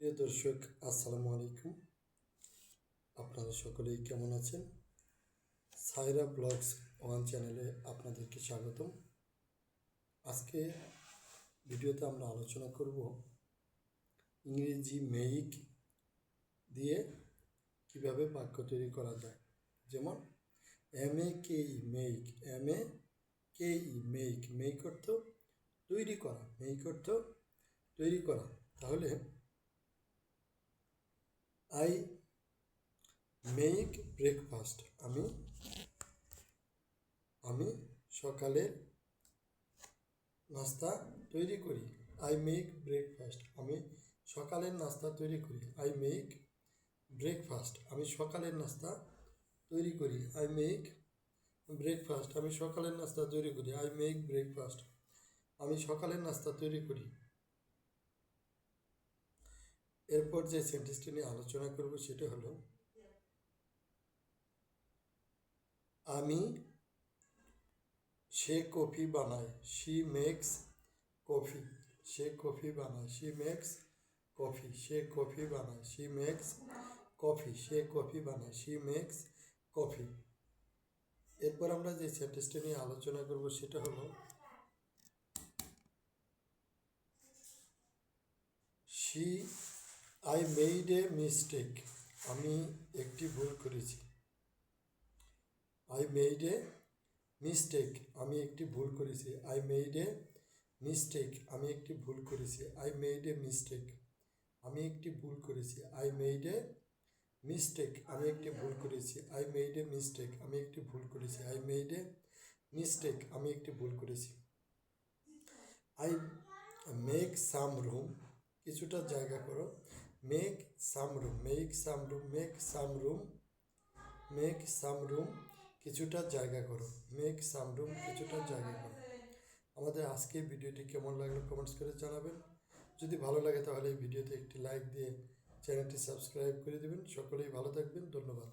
প্রিয় দর্শক, আসসালামু আলাইকুম। আপনারা সকলেই কেমন আছেন? সাইরা ব্লগস ওয়ান চ্যানেলে আপনাদেরকে স্বাগতম। আজকে ভিডিওতে আমরা আলোচনা করব ইংরেজি মেইক দিয়ে কিভাবে বাক্য তৈরি করা যায়। যেমন MEKE make, MEKE make, make অর্থ তৈরি করা, মেইক অর্থ তৈরি করা। তাহলে আই মেক ব্রেকফাস্ট, আমি সকালে নাস্তা তৈরি করি। আই মেক ব্রেকফাস্ট, আমি সকালের নাস্তা তৈরি করি। আই মেক ব্রেকফাস্ট, আমি সকালের নাস্তা তৈরি করি। আই মেক ব্রেকফাস্ট, আমি সকালের নাস্তা তৈরি করি। আই মেক ব্রেকফাস্ট, আমি সকালের নাস্তা তৈরি করি। এরপর যে সেন্টেন্সটি নিয়ে আলোচনা করব সেটা হলো সে কফি বানায়। শি মেক্স কফি, সে কফি বানায়। শি মেক্স কফি, সে কফি বানায়। শি মেক্স কফি, সে কফি বানায়। She makes coffee. এরপর আমরা যে সেন্টেন্সটি নিয়ে আলোচনা করব সেটা হলো আই মেড এ মিস্টেক, আমি একটি ভুল করেছি। আই মেড এ মিস্টেক, আমি একটি ভুল করেছি। আই মেড এ মিস্টেক, আমি একটি ভুল করেছি। আই মেড এ মিস্টেক, আমি একটি ভুল করেছি। আই মেড এ মিস্টেক, আমি একটি ভুল করেছি। আই মেড এ মিস্টেক, আমি একটি ভুল করেছি। আই মেড এ মিস্টেক, আমি একটি ভুল করেছি। আই মেক সাম রুম, কিছুটা জায়গা করো। Make some room, make some room, make some room, make some room, কিছুটা জায়গা করো। মেক সাম রুম, কিছুটা জায়গা করো। আমাদের আজকের ভিডিওটি কেমন লাগলো কমেন্টস করে জানাবেন। যদি ভালো লাগে তাহলে এই ভিডিওতে একটি লাইক দিয়ে চ্যানেলটি সাবস্ক্রাইব করে দেবেন। সকলেই ভালো থাকবেন, ধন্যবাদ।